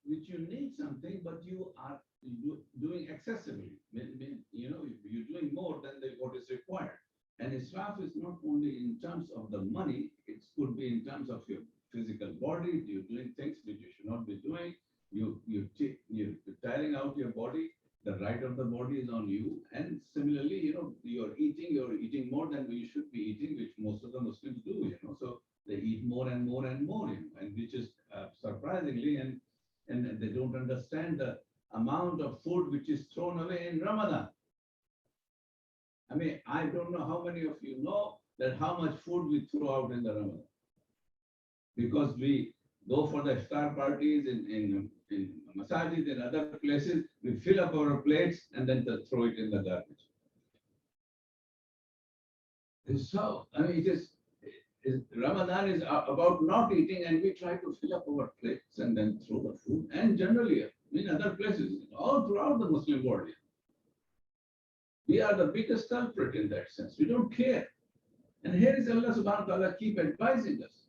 which you need something, but you are doing excessively. You know, you're doing more than what is required. And israf is not only in terms of the money, it could be in terms of your physical body. You're doing things which you should not be doing. You're tiring out your body. The right of the body is on you. And similarly, you know, you're eating more than you should be eating, which most of the Muslims do, you know. So they eat more and more and more, you know, and which is surprisingly, and they don't understand the amount of food which is thrown away in Ramadan. I mean, I don't know how many of you know that how much food we throw out in the Ramadan, because we go for the iftar parties in masajid and other places, we fill up our plates and then throw it in the garbage. So, I mean, Ramadan is about not eating, and we try to fill up our plates and then throw the food. And generally, in other places, all throughout the Muslim world, we are the biggest culprit in that sense. We don't care. And here is Allah subhanahu wa ta'ala keep advising us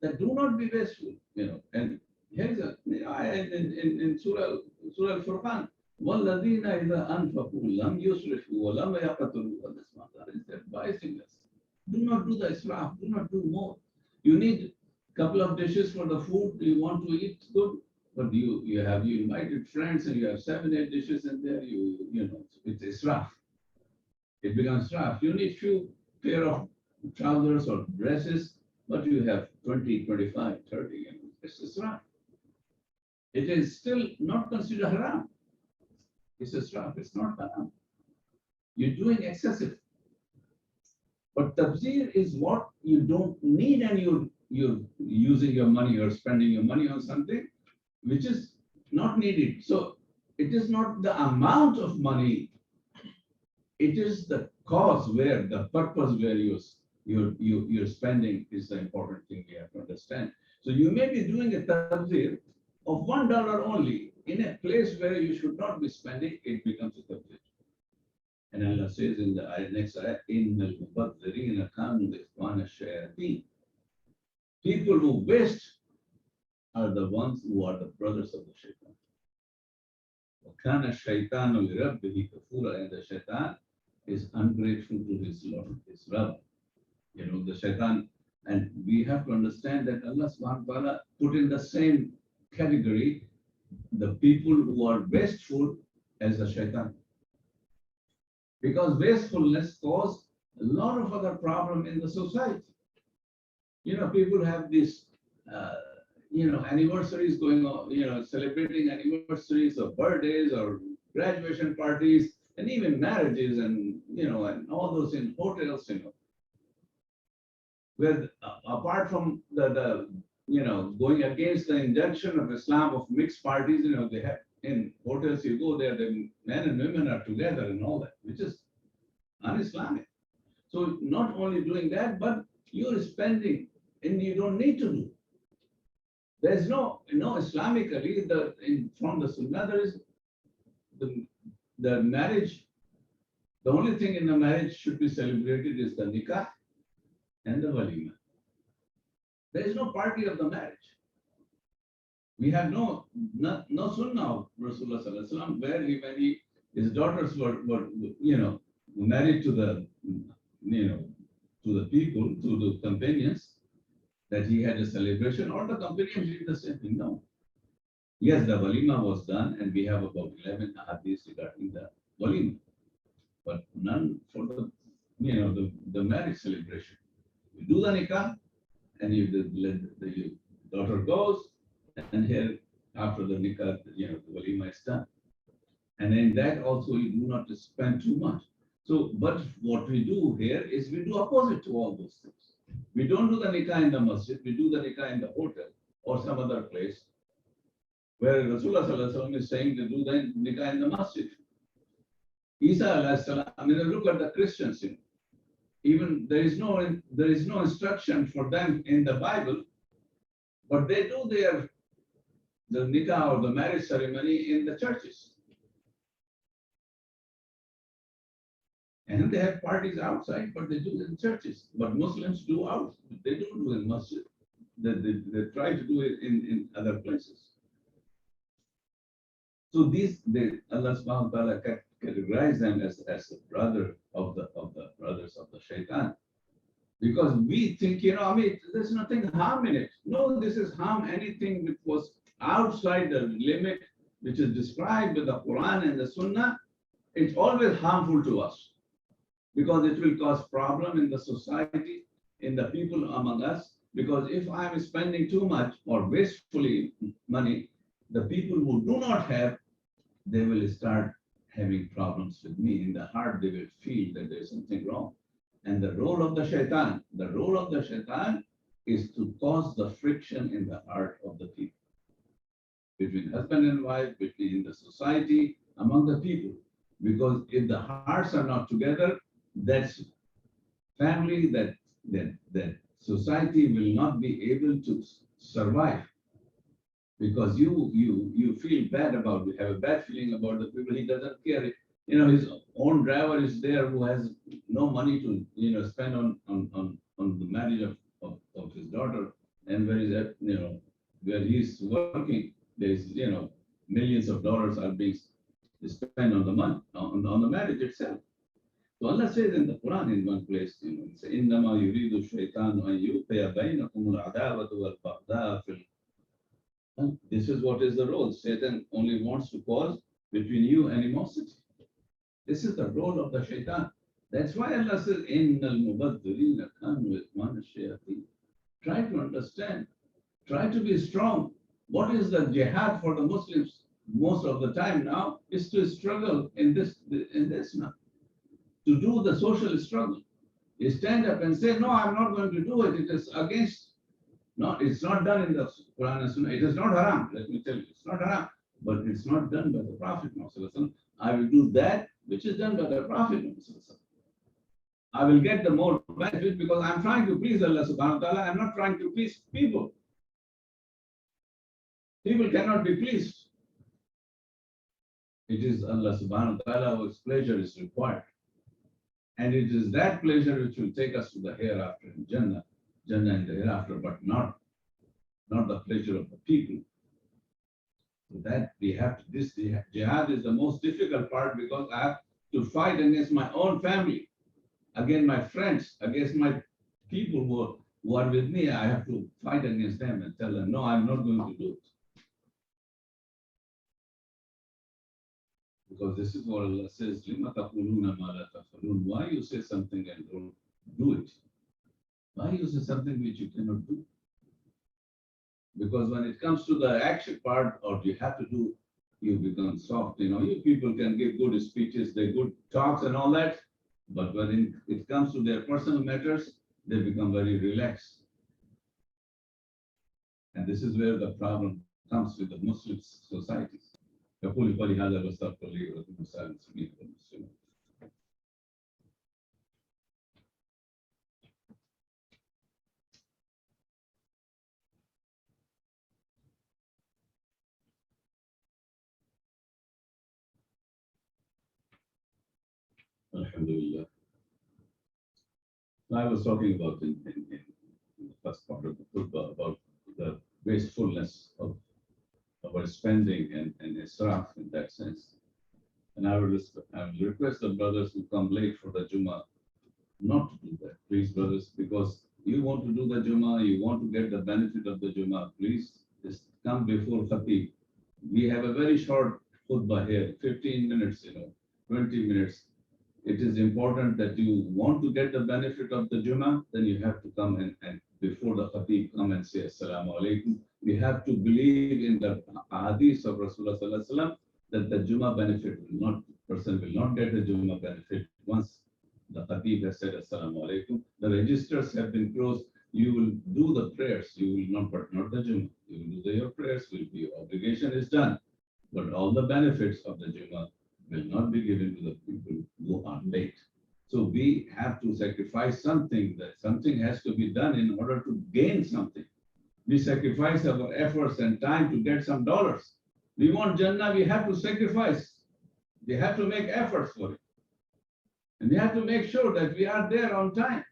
that do not be wasteful, you know. And here is in Surah Al-Furqan, وَالَّذِينَ إِذَا أَنْفَقُوا لَمْ يُسْرِفُوا وَلَمْ يَقْتُرُوا. Allah subhanahu wa ta'ala is advising us. Do not do the israf, do not do more. You need a couple of dishes for the food you want to eat, good. But you invited friends and you have 7, 8 dishes in there, you know, it's israf. It becomes israf. You need few pair of trousers or dresses, but you have 20, 25, 30, you know, it's israf. It is still not considered haram. It's israf, it's not haram. You're doing excessive. But tabzir is what you don't need, and you're using your money or spending your money on something which is not needed. So it is not the amount of money, it is the cause where the purpose where you're spending is the important thing we have to understand. So you may be doing a tabzir of $1 only in a place where you should not be spending, it becomes a tabzir. And Allah says in the next ayah, Innal mubadzirina kanu ikhwana shayateen. People who waste are the ones who are the brothers of the shaitan. وَكَانَ الشَّيْطَانُ لِرَبِّهِ كَفُورًا. And the shaitan is ungrateful to his Lord, his Rabb. You know, the shaitan, and we have to understand that Allah subhanahu wa ta'ala put in the same category the people who are wasteful as the shaitan. Because wastefulness causes a lot of other problems in the society. You know, people have these, anniversaries going on, you know, celebrating anniversaries or birthdays or graduation parties and even marriages and, you know, and all those in hotels, you know, where apart from the going against the injunction of Islam of mixed parties, you know, they have in hotels you go there, the men and women are together and all that, which is un-Islamic. So not only doing that, but you're spending and you don't need to do. There's no Islamically from the Sunnah there is the marriage. The only thing in the marriage should be celebrated is the nikah and the walima. There is no party of the marriage. We have no sunnah of Rasulullah sallallahu alaihi wasallam where when his daughters were married to the people, to the companions, that he had a celebration, or the companions did the same thing. No. Yes, the walima was done, and we have about 11 hadiths regarding the walima, but none for the marriage celebration. You do the nikah, and the daughter goes, and here after the nikah, the walima is done. And in that also you do not spend too much. So, but what we do here is we do opposite to all those things. We don't do the nikah in the masjid, we do the nikah in the hotel or some other place where Rasulullah sallallahu alaihi wasallam is saying to do the nikah in the masjid. Isa alayhi salam, I mean, look at the Christians, even there is no instruction for them in the Bible, but they do the nikah or the marriage ceremony in the churches. And they have parties outside, but they do it in churches. But Muslims do out. They don't do in masjid. They try to do it in other places. So Allah subhanahu wa ta'ala categorize them as a brother of the brothers of the shaitan. Because we think, I mean, there's nothing harm in it. No, this is harm. Anything which was outside the limit, which is described with the Quran and the Sunnah, it's always harmful to us because it will cause problem in the society, in the people among us. Because if I'm spending too much or wastefully money, the people who do not have, they will start having problems with me. In the heart, they will feel that there's something wrong. And the role of the shaitan is to cause the friction in the heart of the people, between husband and wife, between the society, among the people. Because if the hearts are not together, that's family, that society will not be able to survive. Because you feel bad about it, have a bad feeling about the people. He doesn't care. His own driver is there who has no money to spend on the marriage of his daughter, and where is that where he's working, there's millions of dollars are being spent on the money on the marriage itself. So Allah says in the Quran in one place, إِنَّمَا يُرِيدُ الشَّيْطَانُ أَن يُوقِعَ بَيْنَكُمُ الْعَدَاوَةَ وَالْبَغْضَاءَ فِي. This is what is the role. Satan only wants to cause between you animosity. This is the role of the shaitan. That's why Allah says, إِنَّ الْمُبَذِّرِينَ كَانُوا إِخْوَانَ الشَّيَاطِينَ. Try to understand. Try to be strong. What is the jihad for the Muslims most of the time now is to struggle in this now. To do the social struggle. You stand up and say, no, I'm not going to do it. It is against. No, it's not done in the Quran and Sunnah. It is not haram. Let me tell you, it's not haram. But it's not done by the Prophet Muhammad. I will do that which is done by the Prophet Muhammad. I will get the more benefit because I'm trying to please Allah subhanahu wa ta'ala. I'm not trying to please people. People cannot be pleased. It is Allah subhanahu wa ta'ala whose pleasure is required. And it is that pleasure which will take us to the hereafter in Jannah in the hereafter, but not the pleasure of the people. So that we have to, this jihad is the most difficult part because I have to fight against my own family, against my friends, against my people who are with me. I have to fight against them and tell them, no, I'm not going to do it. Because this is what Allah says, لِمَ تَقُولُونَ مَا لَا تَفْعَلُونَ. Why you say something and don't do it? Why you say something which you cannot do? Because when it comes to the action part, or you have to do, you become soft. You people can give good speeches, they good talks and all that. But when it comes to their personal matters, they become very relaxed. And this is where the problem comes with the Muslim societies. يقول قولي هذا واستغفر لي ولكم ولسائر المسلمين والمسلمات. Alhamdulillah. I was talking about in the first part of the khutbah about the wastefulness of our spending and israf in that sense. And I will request the brothers who come late for the Jummah not to do that, please, brothers, because you want to do the Jummah, you want to get the benefit of the Jummah, please just come before Khatib. We have a very short khutbah here, 15 minutes, 20 minutes. It is important that you want to get the benefit of the Jummah, then you have to come and before the Khatib come and say Assalamu alaikum. We have to believe in the hadith of Rasulullah sallallahu alaihi wasallam that the Jummah benefit person will not get the Jummah benefit once the Khatib has said Assalamu alaikum. The registers have been closed. You will do the prayers. You will not, but not the Jummah. You will do your prayers. Your obligation is done. But all the benefits of the Jummah will not be given to the people who are late. So we have to sacrifice something, that something has to be done in order to gain something. We sacrifice our efforts and time to get some dollars. We want Jannah, we have to sacrifice. We have to make efforts for it. And we have to make sure that we are there on time.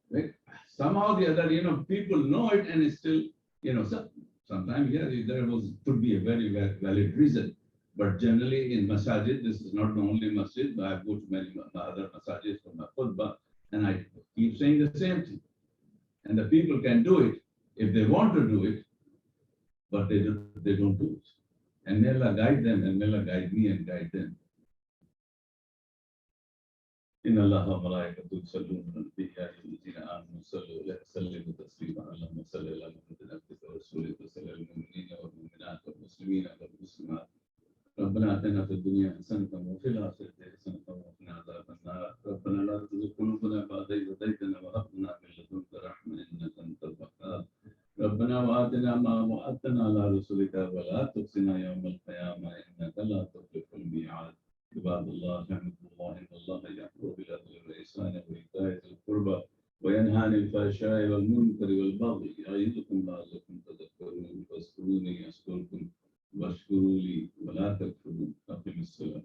Like somehow the other, people know it and it's still, sometimes there could be a very valid reason. But generally in masajid, this is not the only masjid, but I go to many other masajid for my khutbah, and I keep saying the same thing. And the people can do it if they want to do it, but they don't do it. And may Allah guide them, and may Allah guide me and guide them. إن الله وملائكته يصلون على النبي يا أيها الذين آمنوا صلوا عليه وسلموا تسليما اللهم صل على محمد عبدك ورسولك وسلم المؤمنين والمؤمنات والمسلمين والمسلمات ربنا آتنا في الدنيا حسنة وفي الآخرة حسنة وقنا عذاب النار ربنا لا تزغ قلوبنا بعد إذ هديتنا وهب لنا من لدنك رحمة إنك أنت الوهاب ربنا وآتنا ما وعدتنا على رسلك ولا تخزنا يوم القيامة إنك لا تخلف الميعاد عباد الله رحمكم الله إن الله يأمر بالعدل والإحسان وإيتاء ذي القربى وينهى عن الفحشاء والمنكر والبغي يعظكم لعلكم تذكرون فاذكروني أذكركم واشكروا لي ولا تكفرون أقم الصلاة